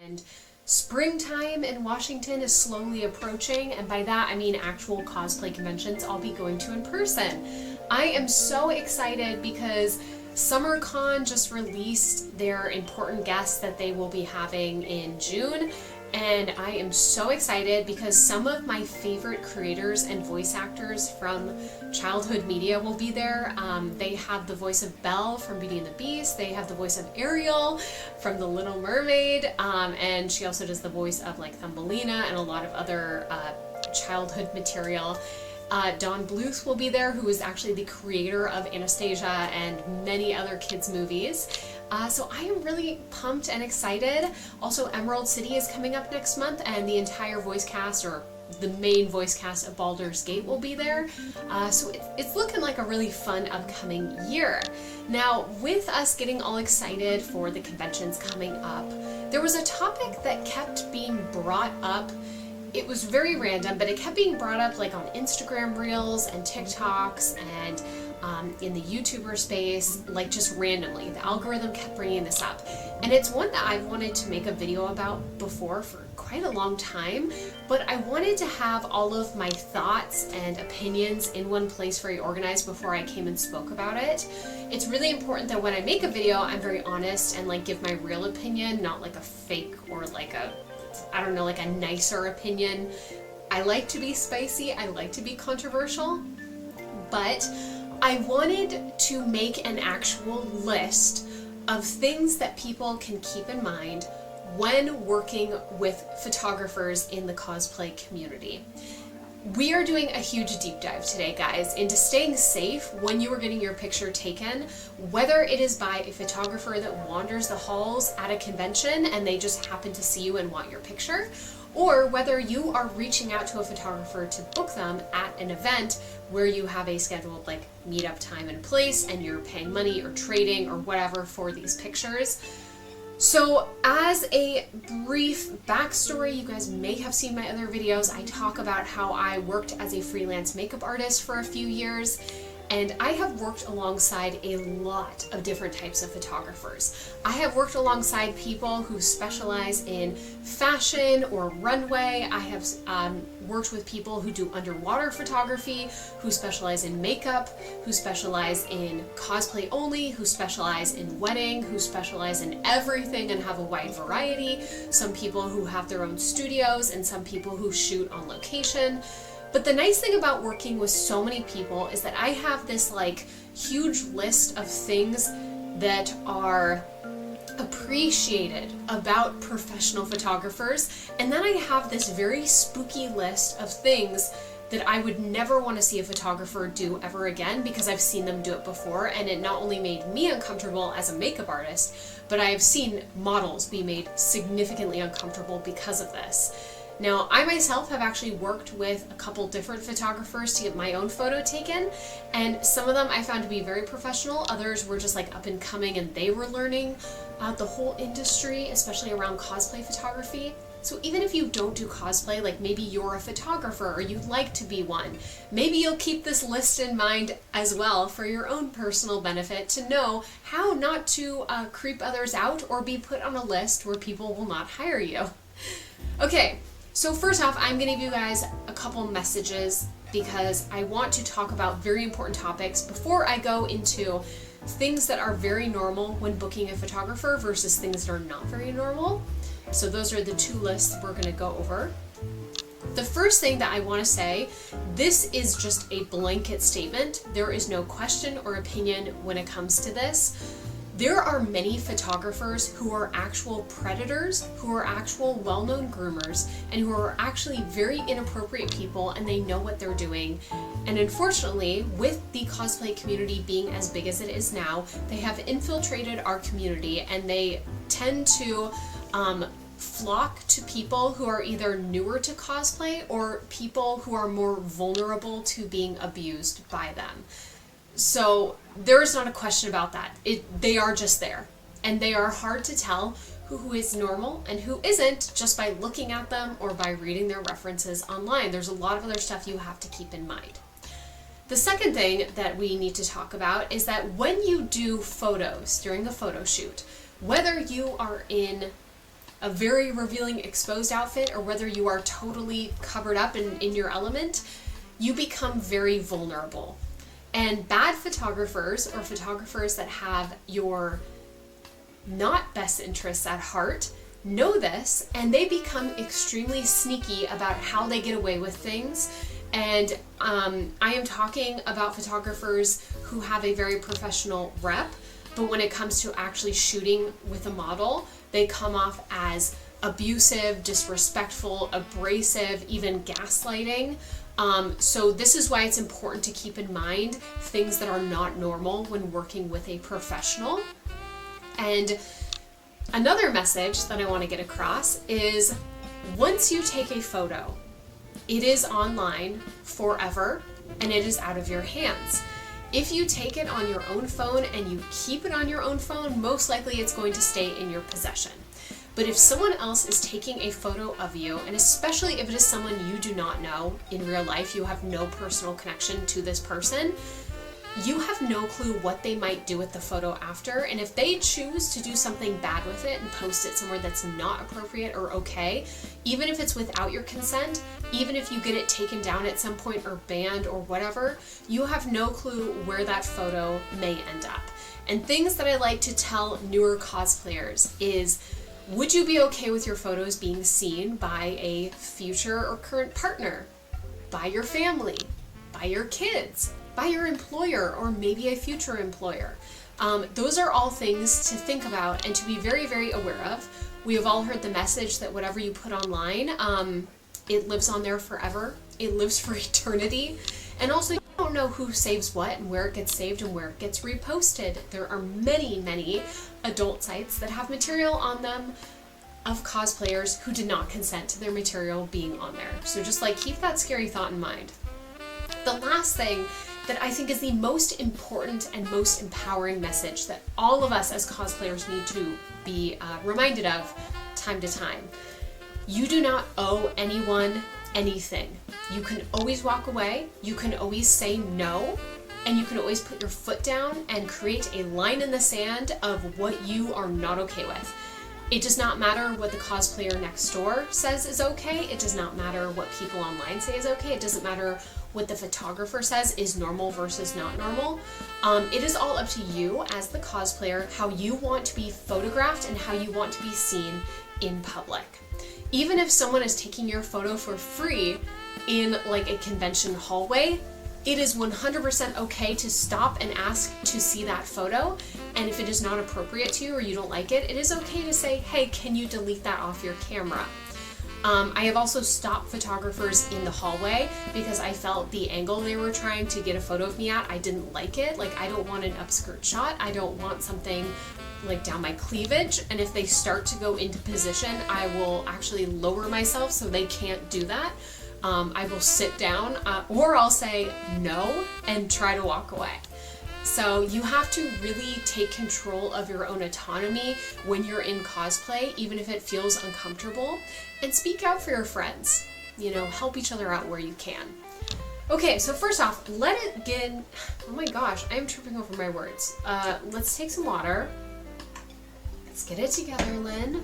And springtime in Washington is slowly approaching, and by that I mean actual cosplay conventions I'll be going to in person. I am so excited because SummerCon just released their important guests that they will be having in June, and I am so excited because some of my favorite creators and voice actors from childhood media will be there. They have the voice of Belle from Beauty and the Beast, they have the voice of Ariel from The Little Mermaid, and she also does the voice of like Thumbelina and a lot of other childhood material. Don Bluth will be there, who is actually the creator of Anastasia and many other kids movies. So I am really pumped and excited. Also, Emerald City is coming up next month, and the entire voice cast, or the main voice cast of Baldur's Gate, will be there. So it's looking like a really fun upcoming year. Now, with us getting all excited for the conventions coming up, there was a topic that kept being brought up. It was very random, but it kept being brought up like on Instagram Reels and TikToks and in the YouTuber space, like just randomly. The algorithm kept bringing this up. And it's one that I've wanted to make a video about before for quite a long time, but I wanted to have all of my thoughts and opinions in one place very organized before I came and spoke about it. It's really important that when I make a video, I'm very honest and like give my real opinion, not like a fake or like a, I don't know, like a nicer opinion. I like to be spicy, I like to be controversial, but I wanted to make an actual list of things that people can keep in mind when working with photographers in the cosplay community. We are doing a huge deep dive today, guys, into staying safe when you are getting your picture taken, whether it is by a photographer that wanders the halls at a convention and they just happen to see you and want your picture, or whether you are reaching out to a photographer to book them at an event where you have a scheduled like meetup time and place and you're paying money or trading or whatever for these pictures. So as a brief backstory, you guys may have seen my other videos. I talk about how I worked as a freelance makeup artist for a few years, and I have worked alongside a lot of different types of photographers. I have worked alongside people who specialize in fashion or runway. I have worked with people who do underwater photography, who specialize in makeup, who specialize in cosplay only, who specialize in wedding, who specialize in everything and have a wide variety. Some people who have their own studios, and some people who shoot on location. But the nice thing about working with so many people is that I have this like huge list of things that are appreciated about professional photographers, and then I have this very spooky list of things that I would never want to see a photographer do ever again because I've seen them do it before, and it not only made me uncomfortable as a makeup artist, but I have seen models be made significantly uncomfortable because of this. Now, I myself have actually worked with a couple different photographers to get my own photo taken, and some of them I found to be very professional, others were just like up and coming and they were learning the whole industry, especially around cosplay photography. So even if you don't do cosplay, like maybe you're a photographer or you'd like to be one, maybe you'll keep this list in mind as well for your own personal benefit to know how not to creep others out or be put on a list where people will not hire you. Okay. So first off, I'm going to give you guys a couple messages because I want to talk about very important topics before I go into things that are very normal when booking a photographer versus things that are not very normal. So those are the two lists we're going to go over. The first thing that I want to say, this is just a blanket statement. There is no question or opinion when it comes to this. There are many photographers who are actual predators, who are actual well-known groomers, and who are actually very inappropriate people, and they know what they're doing. And unfortunately, with the cosplay community being as big as it is now, they have infiltrated our community, and they tend to flock to people who are either newer to cosplay or people who are more vulnerable to being abused by them. So there is not a question about that. They are just there, and they are hard to tell who is normal and who isn't just by looking at them or by reading their references online. There's a lot of other stuff you have to keep in mind. The second thing that we need to talk about is that when you do photos during a photo shoot, whether you are in a very revealing exposed outfit or whether you are totally covered up in your element, you become very vulnerable. And bad photographers, or photographers that have your not best interests at heart, know this, and they become extremely sneaky about how they get away with things. And I am talking about photographers who have a very professional rep, but when it comes to actually shooting with a model, they come off as abusive, disrespectful, abrasive, even gaslighting. So this is why it's important to keep in mind things that are not normal when working with a professional. And another message that I want to get across is once you take a photo, it is online forever and it is out of your hands. If you take it on your own phone and you keep it on your own phone, most likely it's going to stay in your possession. But if someone else is taking a photo of you, and especially if it is someone you do not know in real life, you have no personal connection to this person, you have no clue what they might do with the photo after. And if they choose to do something bad with it and post it somewhere that's not appropriate or okay, even if it's without your consent, even if you get it taken down at some point or banned or whatever, you have no clue where that photo may end up. And things that I like to tell newer cosplayers is, would you be okay with your photos being seen by a future or current partner, by your family, by your kids, by your employer, or maybe a future employer? Those are all things to think about and to be very, very aware of. We have all heard the message that whatever you put online, it lives on there forever. It lives for eternity. And also, you don't know who saves what and where it gets saved and where it gets reposted. There are many, many adult sites that have material on them of cosplayers who did not consent to their material being on there. So just like keep that scary thought in mind. The last thing that I think is the most important and most empowering message that all of us as cosplayers need to be reminded of time to time. You do not owe anyone anything. You can always walk away, you can always say no, and you can always put your foot down and create a line in the sand of what you are not okay with. It does not matter what the cosplayer next door says is okay. It does not matter what people online say is okay. It doesn't matter what the photographer says is normal versus not normal. It is all up to you as the cosplayer how you want to be photographed and how you want to be seen in public. Even if someone is taking your photo for free in like a convention hallway, it is 100% okay to stop and ask to see that photo. And if it is not appropriate to you or you don't like it, it is okay to say, hey, can you delete that off your camera? I have also stopped photographers in the hallway because I felt the angle they were trying to get a photo of me at, I didn't like it. Like, I don't want an upskirt shot. I don't want something like down my cleavage. And if they start to go into position, I will actually lower myself so they can't do that. I will sit down or I'll say no and try to walk away. So you have to really take control of your own autonomy when you're in cosplay, even if it feels uncomfortable, and speak out for your friends. You know, help each other out where you can. Okay, so first off, oh my gosh, I am tripping over my words. Let's take some water. Let's get it together, Lynn.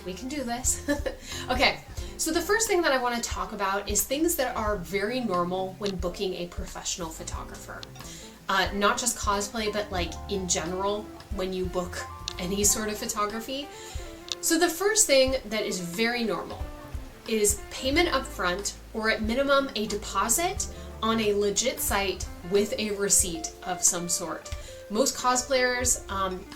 We can do this. Okay, so the first thing that I want to talk about is things that are very normal when booking a professional photographer. Not just cosplay, but like in general, when you book any sort of photography. So the first thing that is very normal is payment up front, or at minimum a deposit on a legit site with a receipt of some sort. Most cosplayers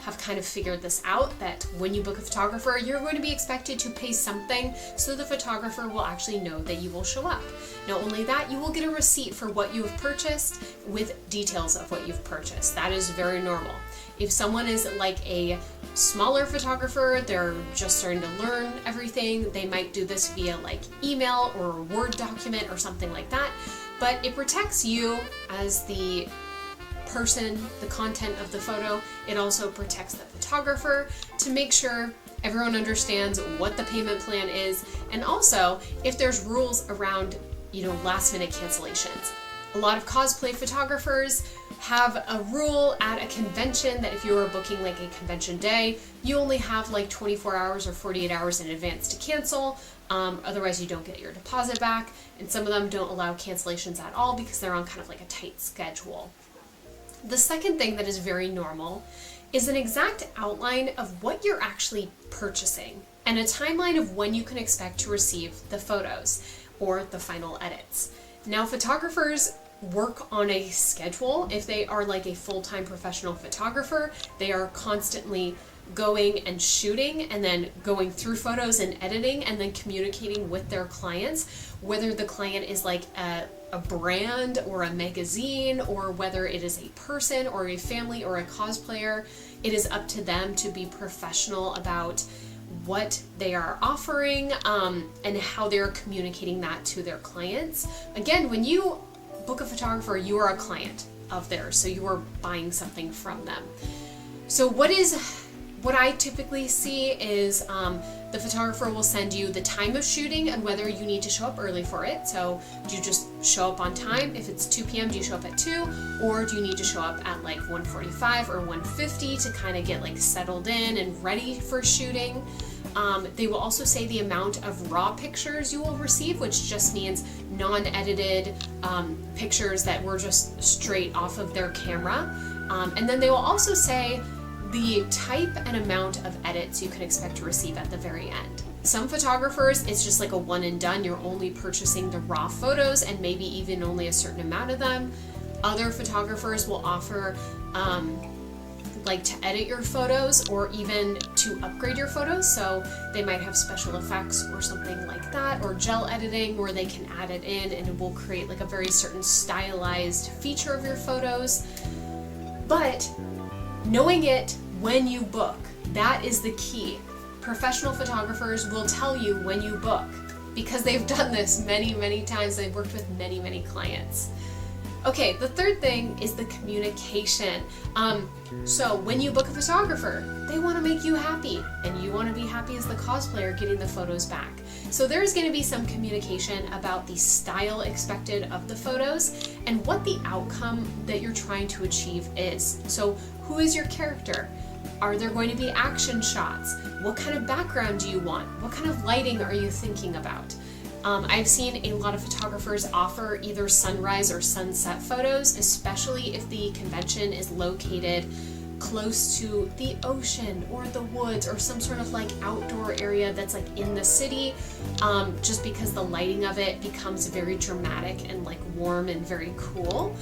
have kind of figured this out, that when you book a photographer, you're going to be expected to pay something so the photographer will actually know that you will show up. Not only that, you will get a receipt for what you have purchased with details of what you've purchased. That is very normal. If someone is like a smaller photographer, they're just starting to learn everything, they might do this via like email or a Word document or something like that. But it protects you as the person, the content of the photo. It also protects the photographer to make sure everyone understands what the payment plan is, and also if there's rules around, you know, last minute cancellations. A lot of cosplay photographers have a rule at a convention that if you are booking like a convention day, you only have like 24 hours or 48 hours in advance to cancel. Otherwise you don't get your deposit back. And some of them don't allow cancellations at all because they're on kind of like a tight schedule. The second thing that is very normal is an exact outline of what you're actually purchasing and a timeline of when you can expect to receive the photos or the final edits. Now, photographers work on a schedule. If they are like a full-time professional photographer, they are constantly going and shooting and then going through photos and editing and then communicating with their clients, whether the client is like a brand or a magazine, or whether it is a person or a family or a cosplayer. It is up to them to be professional about what they are offering and how they're communicating that to their clients. Again, when you book a photographer, you are a client of theirs, so you are buying something from them. So what I typically see is the photographer will send you the time of shooting and whether you need to show up early for it. So do you just show up on time? If it's 2 p.m., do you show up at 2? Or do you need to show up at like 1:45 or 1:50 to kind of get like settled in and ready for shooting? They will also say the amount of raw pictures you will receive, which just means non-edited pictures that were just straight off of their camera. And then they will also say the type and amount of edits you can expect to receive at the very end. Some photographers, it's just like a one and done. You're only purchasing the raw photos and maybe even only a certain amount of them. Other photographers will offer like to edit your photos or even to upgrade your photos. So they might have special effects or something like that, or gel editing where they can add it in and it will create like a very certain stylized feature of your photos. But knowing it when you book, that is the key. Professional photographers will tell you when you book because they've done this many, many times. They've worked with many, many clients. Okay, the third thing is the communication. So when you book a photographer, they want to make you happy and you want to be happy as the cosplayer getting the photos back. So there's going to be some communication about the style expected of the photos and what the outcome that you're trying to achieve is. So who is your character? Are there going to be action shots? What kind of background do you want? What kind of lighting are you thinking about? I've seen a lot of photographers offer either sunrise or sunset photos, especially if the convention is located close to the ocean or the woods or some sort of like outdoor area that's like in the city, just because the lighting of it becomes very dramatic and like warm and very cool.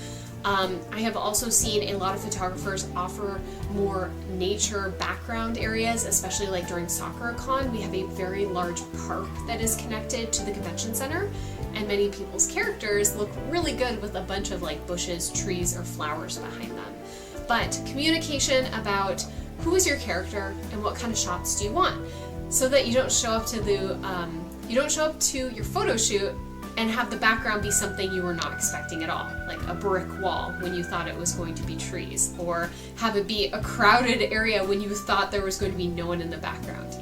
I have also seen a lot of photographers offer more nature background areas, especially like during SoccerCon. We have a very large park that is connected to the convention center, and many people's characters look really good with a bunch of like bushes, trees, or flowers behind them. But communication about who is your character and what kind of shots do you want, so that you don't show up to your photo shoot and have the background be something you were not expecting at all, like a brick wall when you thought it was going to be trees, or have it be a crowded area when you thought there was going to be no one in the background.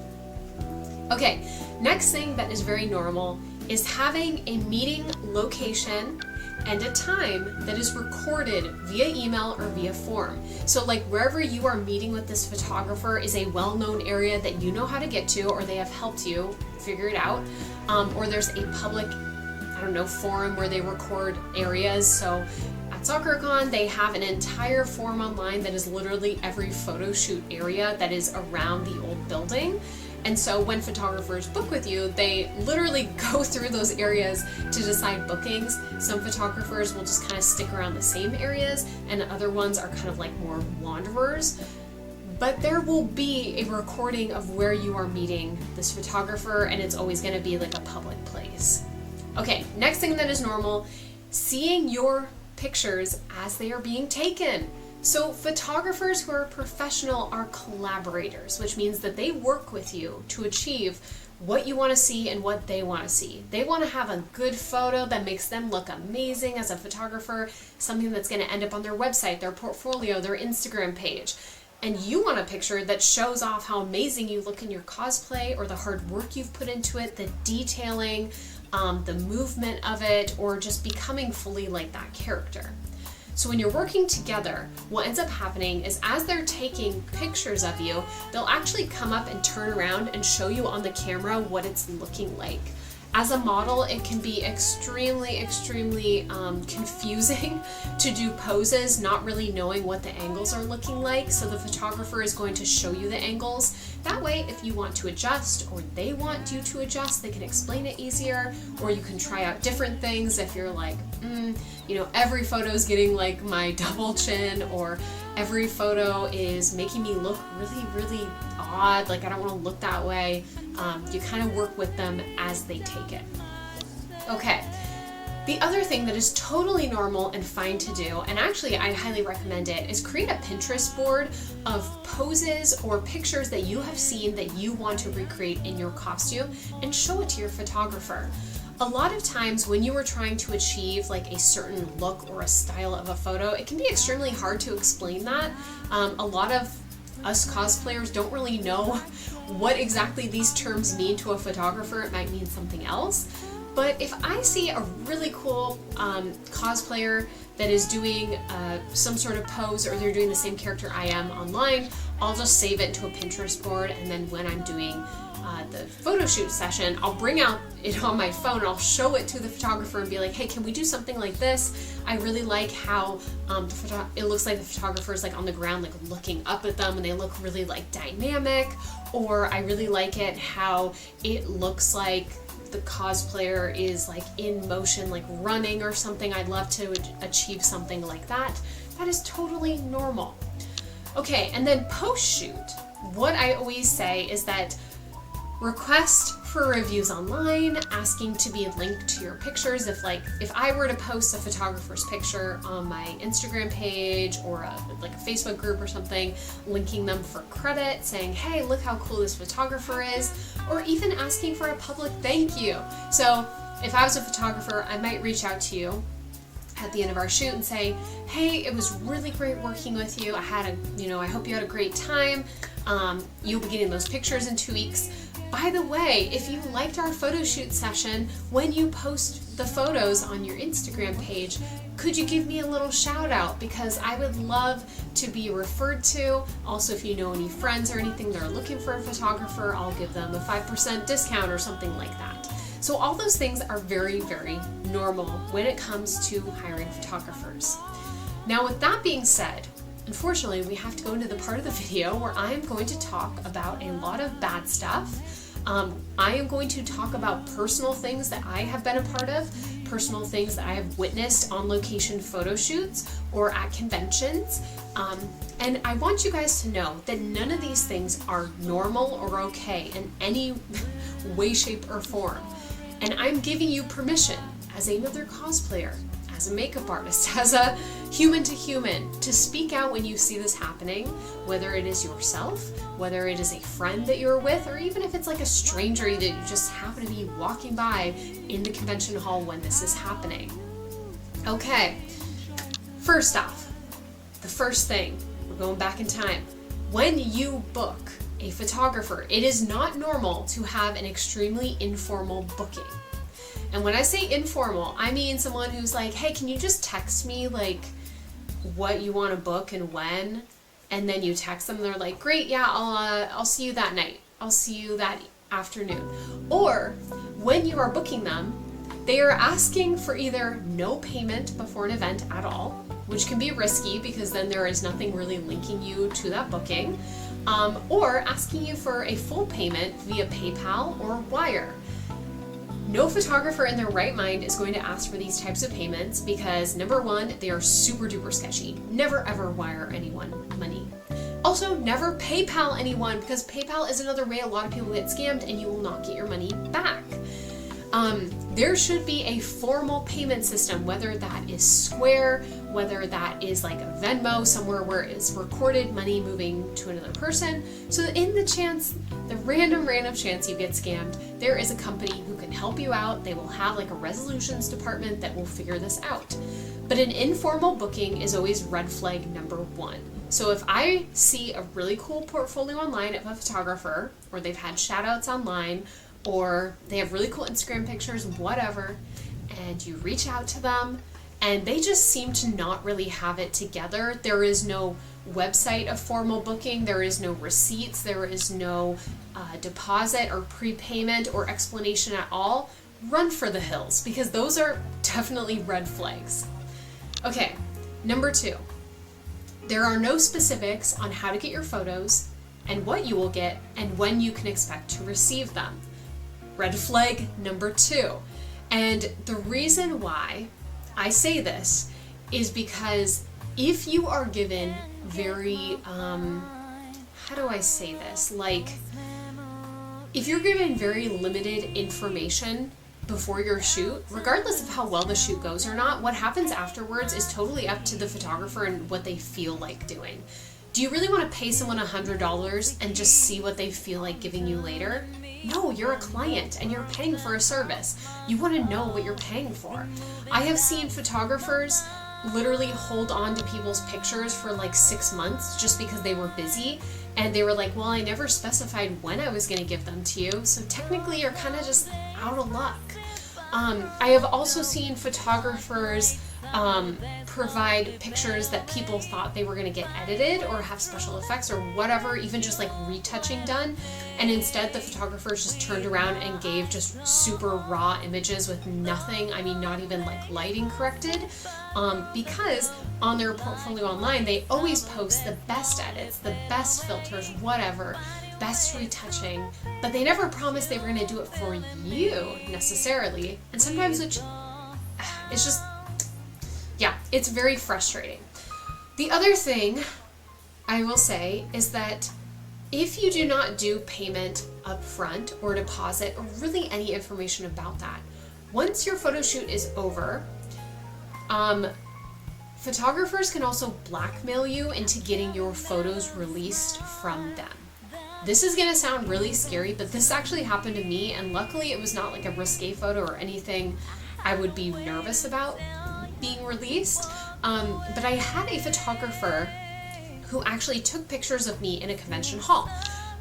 Okay, next thing that is very normal is having a meeting location and a time that is recorded via email or via form. So like wherever you are meeting with this photographer is a well-known area that you know how to get to, or they have helped you figure it out, or there's a public forum where they record areas. So at SoccerCon, they have an entire forum online that is literally every photo shoot area that is around the old building. And so when photographers book with you, they literally go through those areas to decide bookings. Some photographers will just kind of stick around the same areas, and other ones are kind of like more wanderers. But there will be a recording of where you are meeting this photographer, and it's always going to be like a public place. Okay, next thing that is normal, seeing your pictures as they are being taken. So photographers who are professional are collaborators, which means that they work with you to achieve what you want to see and what they want to see. They want to have a good photo that makes them look amazing as a photographer, something that's going to end up on their website, their portfolio, their Instagram page. And you want a picture that shows off how amazing you look in your cosplay, or the hard work you've put into it, the detailing, the movement of it, or just becoming fully like that character. So when you're working together, what ends up happening is as they're taking pictures of you, they'll actually come up and turn around and show you on the camera what it's looking like. As a model, it can be extremely confusing to do poses, not really knowing what the angles are looking like. So the photographer is going to show you the angles. That way, if you want to adjust or they want you to adjust, they can explain it easier, or you can try out different things if you're like, every photo is getting like my double chin, or every photo is making me look really odd, like I don't want to look that way. You kind of work with them as they take it. Okay, the other thing that is totally normal and fine to do, and actually I highly recommend it, is create a Pinterest board of poses or pictures that you have seen that you want to recreate in your costume and show it to your photographer. A lot of times when you are trying to achieve like a certain look or a style of a photo, it can be extremely hard to explain that. A lot of us cosplayers don't really know what exactly these terms mean to a photographer. It might mean something else. But if I see a really cool cosplayer that is doing some sort of pose, or they're doing the same character I am online, I'll just save it to a Pinterest board, and then when I'm doing the photo shoot session, I'll bring out it on my phone and I'll show it to the photographer and be like, hey, can we do something like this? I really like how it looks like the photographer is like on the ground, like looking up at them, and they look really like dynamic. Or I really like it how it looks like the cosplayer is like in motion, like running or something. I'd love to achieve something like that. That is totally normal. Okay, and then post-shoot, what I always say is that request for reviews online, asking to be linked to your pictures. If I were to post a photographer's picture on my Instagram page or a Facebook group or something, linking them for credit, saying, hey, look how cool this photographer is, or even asking for a public thank you. So if I was a photographer, I might reach out to you at the end of our shoot and say, hey, it was really great working with you. I hope you had a great time. You'll be getting those pictures in 2 weeks. By the way, if you liked our photo shoot session, when you post the photos on your Instagram page, could you give me a little shout out? Because I would love to be referred to. Also, if you know any friends or anything that are looking for a photographer, I'll give them a 5% discount or something like that. So all those things are very normal when it comes to hiring photographers. Now, with that being said, unfortunately, we have to go into the part of the video where I am going to talk about a lot of bad stuff. I am going to talk about personal things that I have been a part of, personal things that I have witnessed on location photo shoots or at conventions. And I want you guys to know that none of these things are normal or okay in any way, shape, or form. And I'm giving you permission as another cosplayer, as a makeup artist, as a human to human, to speak out when you see this happening, whether it is yourself, whether it is a friend that you're with, or even if it's like a stranger that you just happen to be walking by in the convention hall when this is happening. Okay, first off, the first thing, we're going back in time. When you book a photographer, it is not normal to have an extremely informal booking. And when I say informal, I mean someone who's like, hey, can you just text me like what you want to book and when? And then you text them and they're like, great, yeah, I'll see you that night. I'll see you that afternoon. Or when you are booking them, they are asking for either no payment before an event at all, which can be risky because then there is nothing really linking you to that booking, or asking you for a full payment via PayPal or wire. No photographer in their right mind is going to ask for these types of payments because, number one, they are super duper sketchy. Never ever wire anyone money. Also, never PayPal anyone because PayPal is another way a lot of people get scammed and you will not get your money back. There should be a formal payment system, whether that is Square, whether that is like a Venmo, somewhere where it's recorded money moving to another person. So that in the random chance you get scammed, there is a company who can help you out. They will have like a resolutions department that will figure this out. But an informal booking is always red flag number one. So if I see a really cool portfolio online of a photographer, or they've had shout outs online, or they have really cool Instagram pictures, whatever, and you reach out to them and they just seem to not really have it together. There is no website of formal booking, there is no receipts, there is no deposit or prepayment or explanation at all. Run for the hills, because those are definitely red flags. Okay, number 2. There are no specifics on how to get your photos and what you will get and when you can expect to receive them. Red flag number 2. And the reason why I say this is because if you are given very, how do I say this? Like, if you're given very limited information before your shoot, regardless of how well the shoot goes or not, what happens afterwards is totally up to the photographer and what they feel like doing. Do you really want to pay someone $100 and just see what they feel like giving you later? No, you're a client and you're paying for a service. You want to know what you're paying for. I have seen photographers literally hold on to people's pictures for like 6 months just because they were busy, and they were like, well, I never specified when I was going to give them to you, so technically you're kind of just out of luck. I have also seen photographers provide pictures that people thought they were going to get edited or have special effects or whatever, even just like retouching done, and instead the photographers just turned around and gave just super raw images with nothing, I mean not even like lighting corrected, because on their portfolio online they always post the best edits, the best filters, whatever, best retouching, but they never promised they were going to do it for you necessarily, and sometimes it's just, yeah, it's very frustrating. The other thing I will say is that if you do not do payment up front or deposit or really any information about that, once your photo shoot is over, photographers can also blackmail you into getting your photos released from them. This is gonna sound really scary, but this actually happened to me, and luckily it was not like a risque photo or anything I would be nervous about being released. But I had a photographer who actually took pictures of me in a convention hall.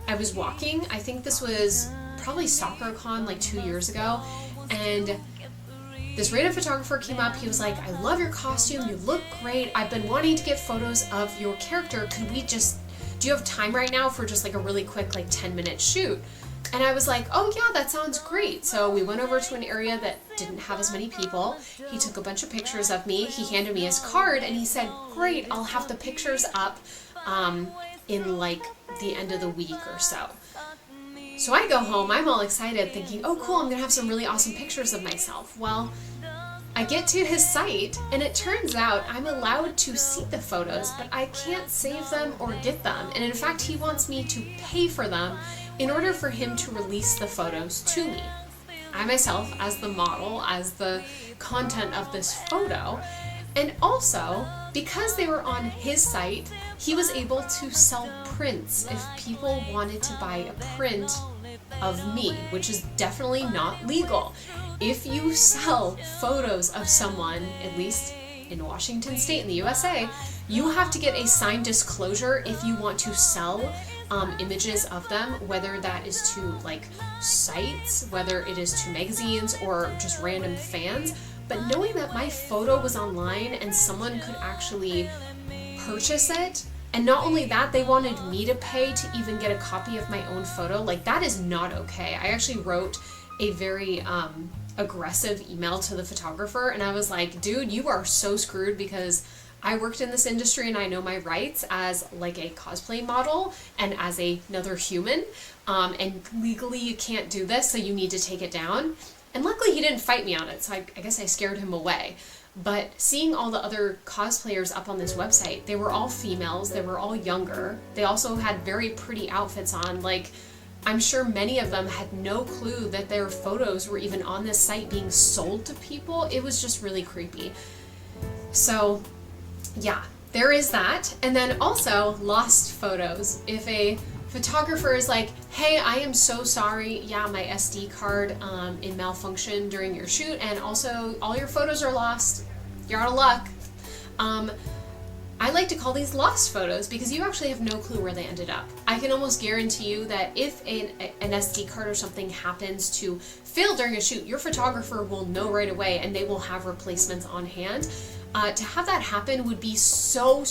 I was walking, I think this was probably SoccerCon like 2 years ago, and this random photographer came up. He was like, I love your costume, you look great, I've been wanting to get photos of your character, do you have time right now for just like a really quick like 10-minute shoot? And I was like, oh yeah, that sounds great. So we went over to an area that didn't have as many people. He took a bunch of pictures of me. He handed me his card and he said, great, I'll have the pictures up in like the end of the week or so. So I go home, I'm all excited thinking, oh cool, I'm gonna have some really awesome pictures of myself. Well, I get to his site and it turns out I'm allowed to see the photos, but I can't save them or get them. And in fact, he wants me to pay for them in order for him to release the photos to me. I myself, as the model, as the content of this photo, and also because they were on his site, he was able to sell prints if people wanted to buy a print of me, which is definitely not legal. If you sell photos of someone, at least in Washington State in the USA, you have to get a signed disclosure if you want to sell images of them, whether that is to like sites, whether it is to magazines or just random fans. But knowing that my photo was online and someone could actually purchase it, and not only that, they wanted me to pay to even get a copy of my own photo, like that is not okay. I actually wrote a very aggressive email to the photographer and I was like, dude, you are so screwed because I worked in this industry and I know my rights as like a cosplay model and as another human, and legally you can't do this, so you need to take it down. And luckily he didn't fight me on it, so I guess I scared him away. But seeing all the other cosplayers up on this website, they were all females, they were all younger, they also had very pretty outfits on. Like, I'm sure many of them had no clue that their photos were even on this site being sold to people. It was just really creepy. So yeah, there is that. And then also lost photos. If a photographer is like, hey, I am so sorry, yeah, my SD card it malfunctioned during your shoot and also all your photos are lost, you're out of luck. I like to call these lost photos because you actually have no clue where they ended up. I can almost guarantee you that if an SD card or something happens to fail during a shoot, your photographer will know right away and they will have replacements on hand. To have that happen would be so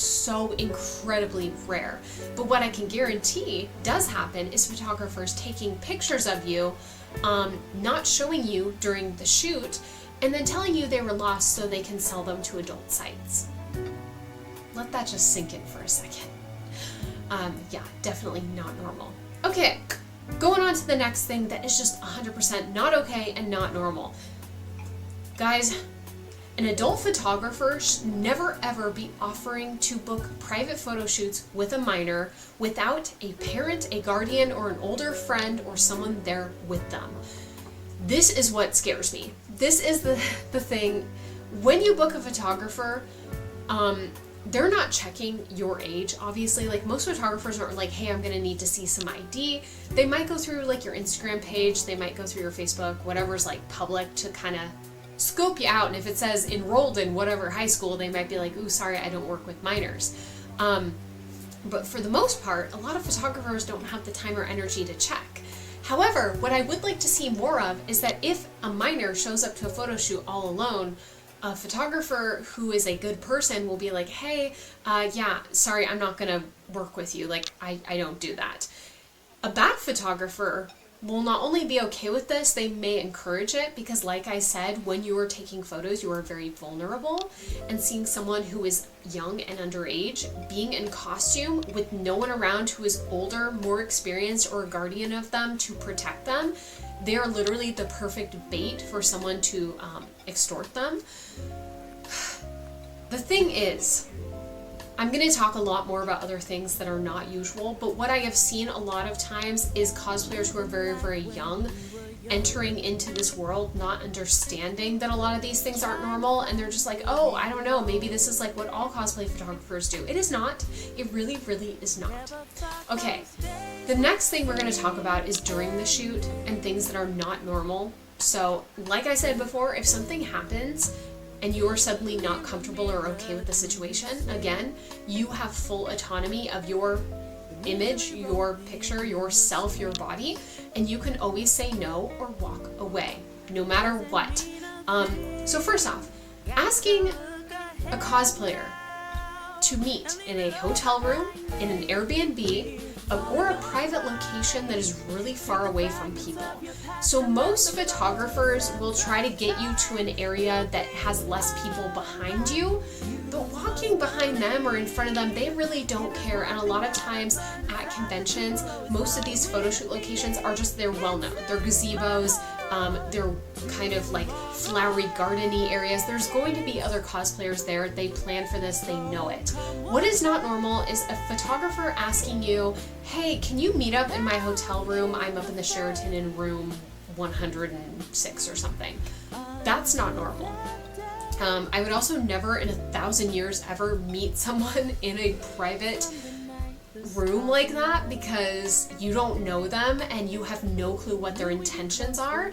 incredibly rare. But what I can guarantee does happen is photographers taking pictures of you, not showing you during the shoot, and then telling you they were lost so they can sell them to adult sites. Let that just sink in for a second. Yeah, definitely not normal. Okay, going on to the next thing that is just 100% not okay and not normal. Guys, an adult photographer should never ever be offering to book private photo shoots with a minor without a parent, a guardian, or an older friend or someone there with them. This is what scares me. This is the thing. When you book a photographer, they're not checking your age, obviously. Like, most photographers aren't like, hey, I'm gonna need to see some ID. They might go through like your Instagram page, they might go through your Facebook, whatever's like public, to kind of scope you out. And if it says enrolled in whatever high school, they might be like, ooh, sorry, I don't work with minors. But for the most part, a lot of photographers don't have the time or energy to check. However, what I would like to see more of is that if a minor shows up to a photo shoot all alone, a photographer who is a good person will be like, hey, yeah, sorry, I'm not gonna work with you. Like, I don't do that. A bad photographer will not only be okay with this, they may encourage it, because like I said, when you are taking photos, you are very vulnerable, and seeing someone who is young and underage being in costume with no one around who is older, more experienced, or a guardian of them to protect them, they are literally the perfect bait for someone to extort them. The thing is, I'm going to talk a lot more about other things that are not usual, but what I have seen a lot of times is cosplayers who are very young entering into this world not understanding that a lot of these things aren't normal, and they're just like, oh, I don't know, maybe this is like what all cosplay photographers do. It is not. It really is not. Okay, the next thing we're going to talk about is during the shoot and things that are not normal. So, like I said before, if something happens and you are suddenly not comfortable or okay with the situation, again, you have full autonomy of your image, your picture, yourself, your body, and you can always say no or walk away, no matter what. So first off, asking a cosplayer to meet in a hotel room, in an Airbnb, or a private location that is really far away from people. So most photographers will try to get you to an area that has less people behind you, but walking behind them or in front of them, they really don't care. And a lot of times at conventions, most of these photo shoot locations are just, they're well known. They're gazebos, they're kind of like flowery gardeny areas. There's going to be other cosplayers there. They plan for this, they know it. What is not normal is a photographer asking you, hey, can you meet up in my hotel room? I'm up in the Sheraton in room 106 or something. That's not normal. I would also never in 1,000 years ever meet someone in a private room like that, because you don't know them and you have no clue what their intentions are.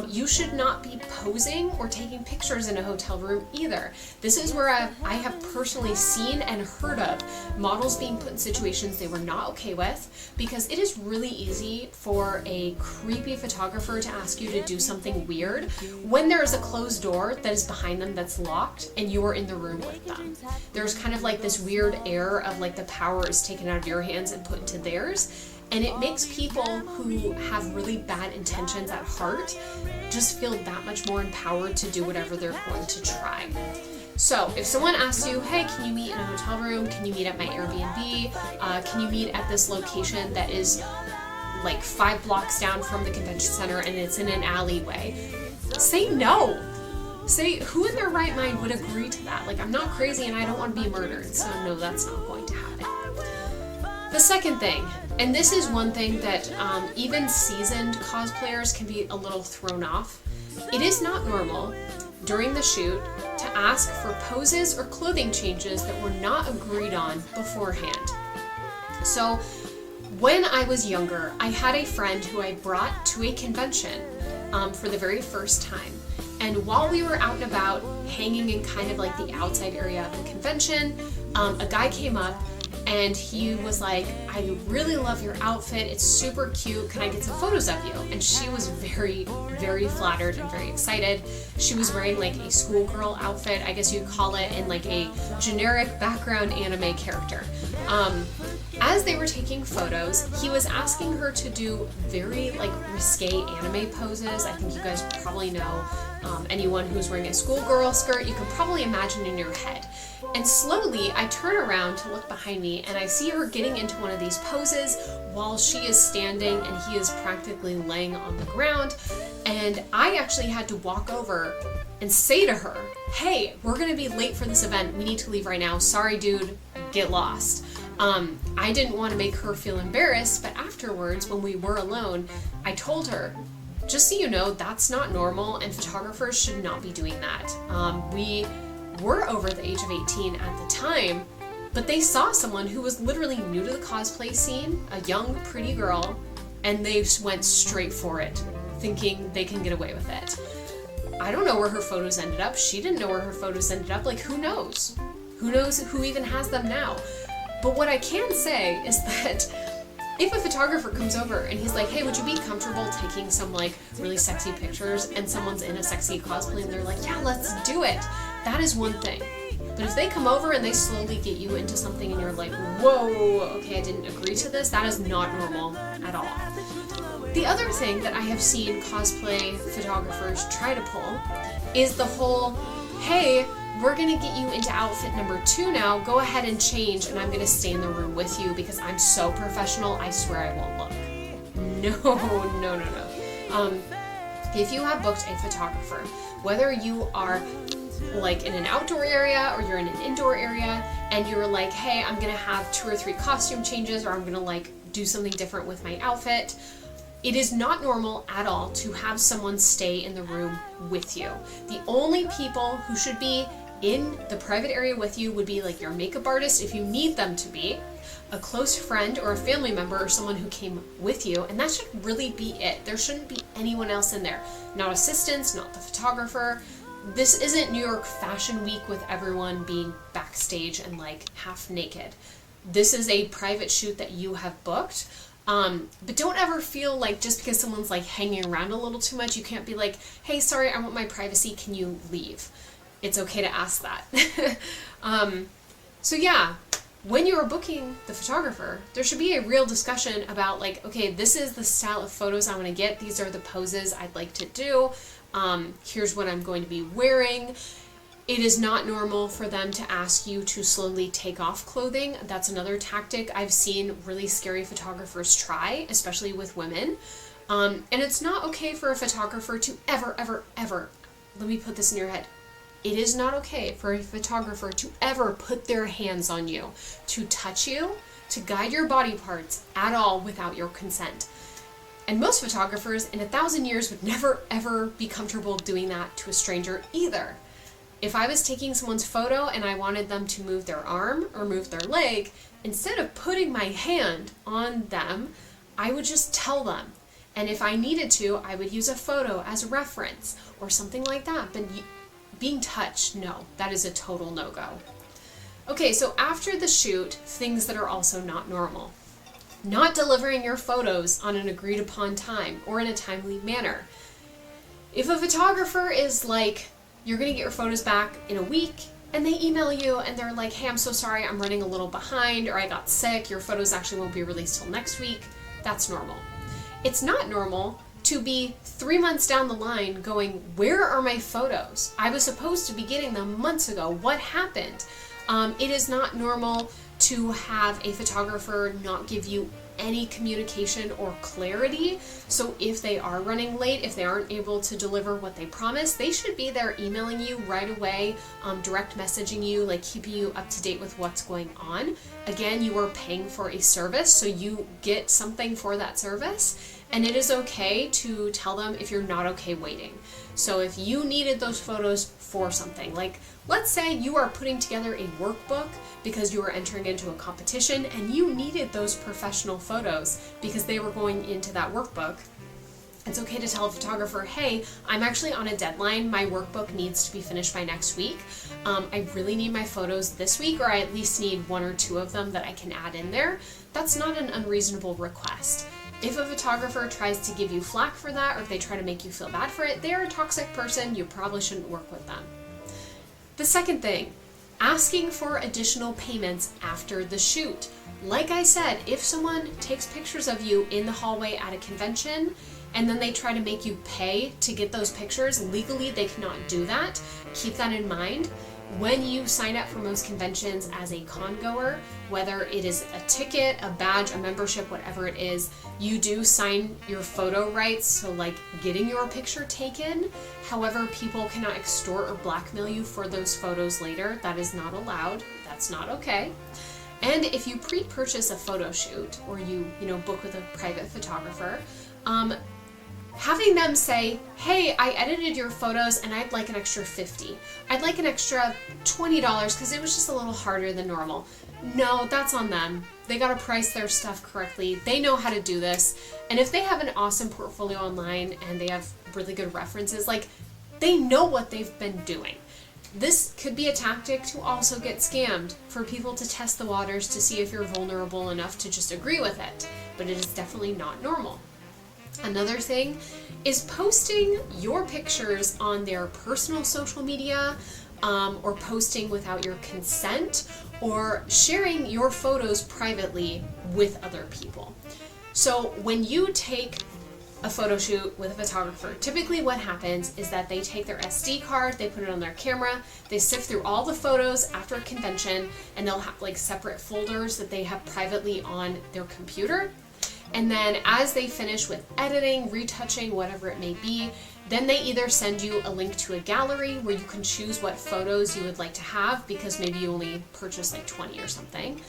You should not be posing or taking pictures in a hotel room either. This is where I have personally seen and heard of models being put in situations they were not okay with, because it is really easy for a creepy photographer to ask you to do something weird when there is a closed door that is behind them that's locked and you are in the room with them. There's kind of like this weird air of like the power is taken out of your hands and put into theirs, and it makes people who have really bad intentions at heart just feel that much more empowered to do whatever they're going to try. So if someone asks you, hey, can you meet in a hotel room? Can you meet at my Airbnb? Can you meet at this location that is like 5 blocks down from the convention center and it's in an alleyway? Say no. Say, who in their right mind would agree to that? Like, I'm not crazy and I don't want to be murdered, so no, that's not going to happen. The second thing, and this is one thing that even seasoned cosplayers can be a little thrown off, it is not normal during the shoot to ask for poses or clothing changes that were not agreed on beforehand. So when I was younger, I had a friend who I brought to a convention for the very first time. And while we were out and about, hanging in kind of like the outside area of the convention, a guy came up and he was like, I really love your outfit. It's super cute. Can I get some photos of you? And she was very, very flattered and very excited. She was wearing like a schoolgirl outfit, I guess you'd call it, in like a generic background anime character. As they were taking photos, he was asking her to do very like risque anime poses. I think you guys probably know anyone who's wearing a schoolgirl skirt, you can probably imagine in your head. And slowly I turn around to look behind me and I see her getting into one of these poses while she is standing and he is practically laying on the ground. And I actually had to walk over and say to her, hey, we're gonna be late for this event. We need to leave right now. Sorry, dude, get lost. I didn't want to make her feel embarrassed, but afterwards, when we were alone, I told her, just so you know, that's not normal and photographers should not be doing that. We were over the age of 18 at the time, but they saw someone who was literally new to the cosplay scene, a young, pretty girl, and they went straight for it, thinking they can get away with it. I don't know where her photos ended up. She didn't know where her photos ended up. Like, who knows? Who knows who even has them now? But what I can say is that if a photographer comes over and he's like, hey, would you be comfortable taking some like really sexy pictures, and someone's in a sexy cosplay and they're like, yeah, let's do it. That is one thing. But if they come over and they slowly get you into something and you're like, whoa, okay, I didn't agree to this, that is not normal at all. The other thing that I have seen cosplay photographers try to pull is the whole, hey, we're gonna get you into outfit number 2 now, go ahead and change and I'm gonna stay in the room with you because I'm so professional, I swear I won't look. No. If you have booked a photographer, whether you are like in an outdoor area or you're in an indoor area and you're like, hey, I'm gonna have 2 or 3 costume changes, or I'm gonna like do something different with my outfit, it is not normal at all to have someone stay in the room with you. The only people who should be in the private area with you would be like your makeup artist if you need them to be, a close friend or a family member or someone who came with you, and that should really be it. There shouldn't be anyone else in there. Not assistants, not the photographer. This isn't New York Fashion Week with everyone being backstage and like half naked. This is a private shoot that you have booked. But don't ever feel like just because someone's like hanging around a little too much, you can't be like, hey, sorry, I want my privacy, can you leave? It's okay to ask that. So yeah, when you are booking the photographer, there should be a real discussion about like, okay, this is the style of photos I want to get. These are the poses I'd like to do. Here's what I'm going to be wearing. It is not normal for them to ask you to slowly take off clothing. That's another tactic I've seen really scary photographers try, especially with women. And it's not okay for a photographer to ever, let me put this in your head. It is not okay for a photographer to ever put their hands on you, to touch you, to guide your body parts at all without your consent. And most photographers in 1,000 years would never ever be comfortable doing that to a stranger either. If I was taking someone's photo and I wanted them to move their arm or move their leg, instead of putting my hand on them, I would just tell them. And if I needed to, I would use a photo as a reference or something like that. But being touched, no, that is a total no-go. Okay, so after the shoot, things that are also not normal. Not delivering your photos on an agreed upon time or in a timely manner. If a photographer is like, you're gonna get your photos back in a week, and they email you and they're like, hey, I'm so sorry, I'm running a little behind, or I got sick, your photos actually won't be released till next week, that's normal. It's not normal to be 3 months down the line going, where are my photos? I was supposed to be getting them months ago, what happened? It is not normal to have a photographer not give you any communication or clarity. So if they are running late, if they aren't able to deliver what they promised, they should be there emailing you right away, direct messaging you, like keeping you up to date with what's going on. Again, you are paying for a service, so you get something for that service, and it is okay to tell them if you're not okay waiting. So if you needed those photos for something, like let's say you are putting together a workbook because you were entering into a competition and you needed those professional photos because they were going into that workbook, It's okay to tell a photographer, hey, I'm actually on a deadline. My workbook needs to be finished by next week. I really need my photos this week, or I at least need 1 or 2 of them that I can add in there. That's not an unreasonable request. If a photographer tries to give you flack for that, or if they try to make you feel bad for it, they're a toxic person. You probably shouldn't work with them. The second thing, asking for additional payments after the shoot. Like I said, if someone takes pictures of you in the hallway at a convention, and then they try to make you pay to get those pictures, legally they cannot do that. Keep that in mind. When you sign up for most conventions as a con-goer, whether it is a ticket, a badge, a membership, whatever it is, you do sign your photo rights, so like getting your picture taken. However, people cannot extort or blackmail you for those photos later. That is not allowed. That's not okay. And if you pre-purchase a photo shoot, or you book with a private photographer, having them say, hey, I edited your photos and I'd like an extra $50. I'd like an extra $20 because it was just a little harder than normal. No, that's on them. They gotta price their stuff correctly. They know how to do this. And if they have an awesome portfolio online and they have really good references, like, they know what they've been doing. This could be a tactic to also get scammed, for people to test the waters to see if you're vulnerable enough to just agree with it. But it is definitely not normal. Another thing is posting your pictures on their personal social media, or posting without your consent, or sharing your photos privately with other people. So when you take a photo shoot with a photographer, typically what happens is that they take their SD card, they put it on their camera, they sift through all the photos after a convention, and they'll have like separate folders that they have privately on their computer. And then as they finish with editing, retouching, whatever it may be, then they either send you a link to a gallery where you can choose what photos you would like to have, because maybe you only purchased like 20 or something.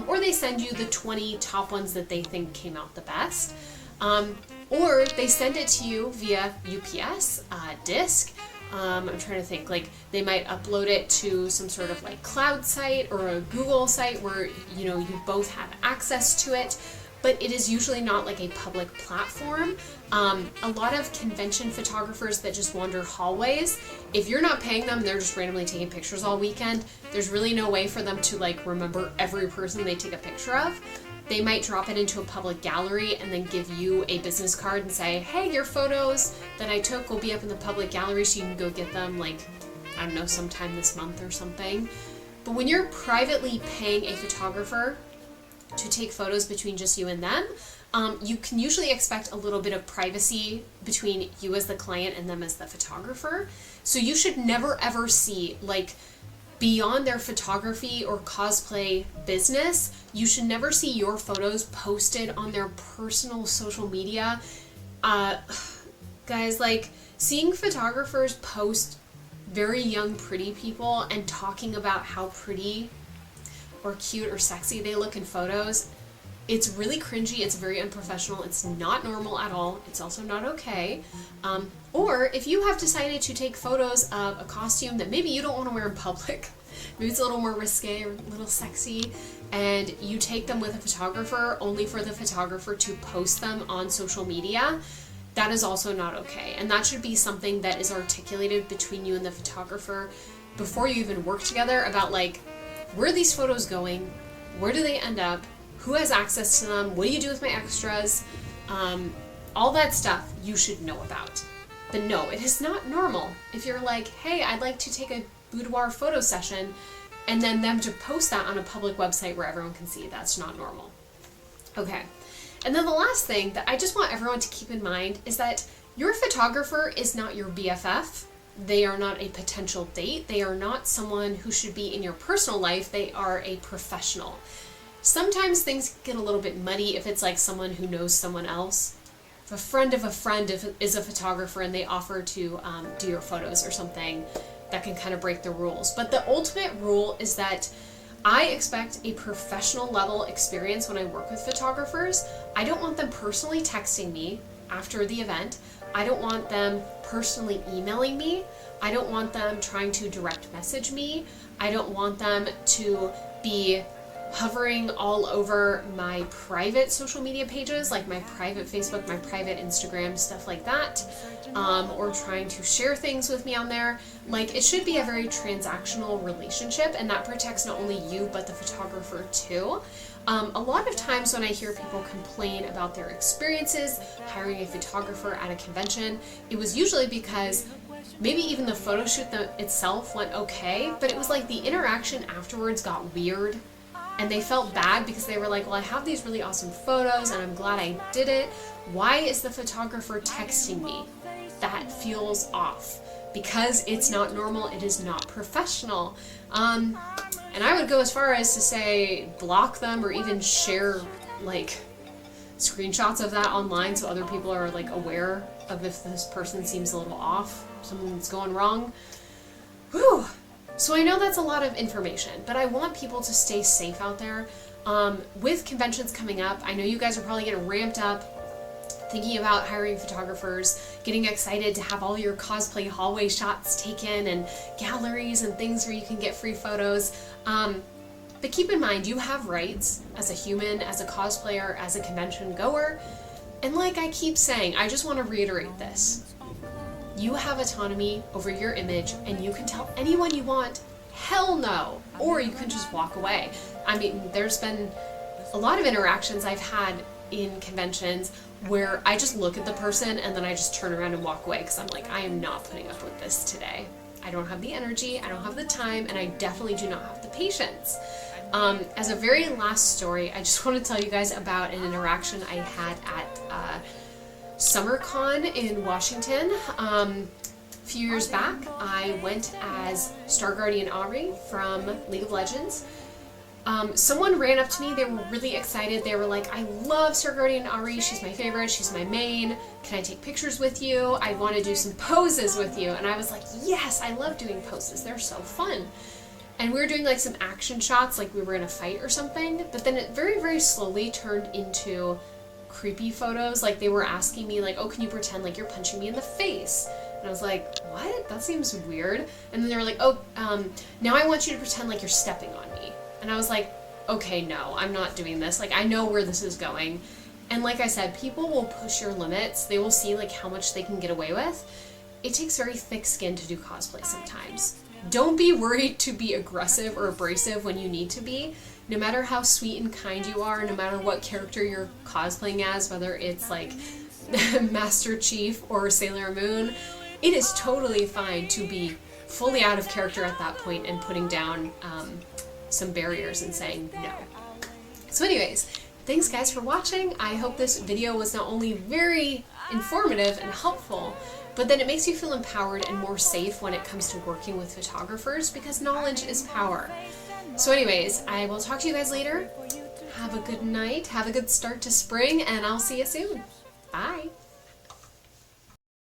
Or they send you the 20 top ones that they think came out the best. Or they send it to you via UPS, disc. I'm trying to think, like they might upload it to some sort of like cloud site or a Google site where you both have access to it. But it is usually not like a public platform. A lot of convention photographers that just wander hallways, if you're not paying them, they're just randomly taking pictures all weekend. There's really no way for them to like remember every person they take a picture of. They might drop it into a public gallery and then give you a business card and say, hey, your photos that I took will be up in the public gallery so you can go get them, like, I don't know, sometime this month or something. But when you're privately paying a photographer to take photos between just you and them, you can usually expect a little bit of privacy between you as the client and them as the photographer. So you should never ever see, like, beyond their photography or cosplay business, you should never see your photos posted on their personal social media. Guys, like, seeing photographers post very young, pretty people and talking about how pretty or cute or sexy they look in photos, it's really cringy, it's very unprofessional, it's not normal at all, it's also not okay. Or if you have decided to take photos of a costume that maybe you don't want to wear in public, maybe it's a little more risque or a little sexy, and you take them with a photographer only for the photographer to post them on social media, that is also not okay. And that should be something that is articulated between you and the photographer before you even work together about, like, where are these photos going? Where do they end up? Who has access to them? What do you do with my extras? All that stuff you should know about. But no, it is not normal if you're like, hey, I'd like to take a boudoir photo session, and then them to post that on a public website where everyone can see. That's not normal. Okay. And then the last thing that I just want everyone to keep in mind is that your photographer is not your BFF. They are not a potential date. They are not someone who should be in your personal life. They are a professional. Sometimes things get a little bit muddy if it's like someone who knows someone else. If a friend of a friend is a photographer and they offer to do your photos or something, that can kind of break the rules. But the ultimate rule is that I expect a professional level experience when I work with photographers. I don't want them personally texting me after the event. I don't want them personally emailing me. I don't want them trying to direct message me. I don't want them to be hovering all over my private social media pages, like my private Facebook, my private Instagram, stuff like that, or trying to share things with me on there. Like, it should be a very transactional relationship, and that protects not only you, but the photographer too. A lot of times when I hear people complain about their experiences hiring a photographer at a convention, it was usually because maybe even the photo shoot itself went okay, but it was like the interaction afterwards got weird, and they felt bad because they were like, well, I have these really awesome photos and I'm glad I did it. Why is the photographer texting me? That feels off because it's not normal, it is not professional. And I would go as far as to say block them or even share like screenshots of that online so other people are like aware of if this person seems a little off, something's going wrong. Whew. So I know that's a lot of information, but I want people to stay safe out there. With conventions coming up, I know you guys are probably getting ramped up, thinking about hiring photographers, getting excited to have all your cosplay hallway shots taken and galleries and things where you can get free photos. But keep in mind, you have rights as a human, as a cosplayer, as a convention goer. And like I keep saying, I just want to reiterate this. You have autonomy over your image, and you can tell anyone you want, hell no, or you can just walk away. I mean, there's been a lot of interactions I've had in conventions where I just look at the person and then I just turn around and walk away because I'm like, I am not putting up with this today. I don't have the energy, I don't have the time, and I definitely do not have the patience. As a very last story, I just want to tell you guys about an interaction I had at SummerCon in Washington. A few years back, I went as Star Guardian Ari from League of Legends. Someone ran up to me, they were really excited, they were like, I love Star Guardian Ari, she's my favorite, she's my main, can I take pictures with you? I want to do some poses with you. And I was like, yes, I love doing poses, they're so fun. And we were doing like some action shots, like we were in a fight or something, but then it very, very slowly turned into creepy photos. Like they were asking me like, oh, can you pretend like you're punching me in the face? And I was like, what? That seems weird. And then they were like, oh, now I want you to pretend like you're stepping on me. And I was like, okay, no, I'm not doing this. Like, I know where this is going. And like I said, people will push your limits. They will see like how much they can get away with. It takes very thick skin to do cosplay sometimes. Don't be worried to be aggressive or abrasive when you need to be. No matter how sweet and kind you are, no matter what character you're cosplaying as, whether it's like Master Chief or Sailor Moon, it is totally fine to be fully out of character at that point and putting down some barriers and saying no. So anyways, thanks guys for watching. I hope this video was not only very informative and helpful, but then it makes you feel empowered and more safe when it comes to working with photographers, because knowledge is power. So anyways, I will talk to you guys later. Have a good night, have a good start to spring, and I'll see you soon. Bye!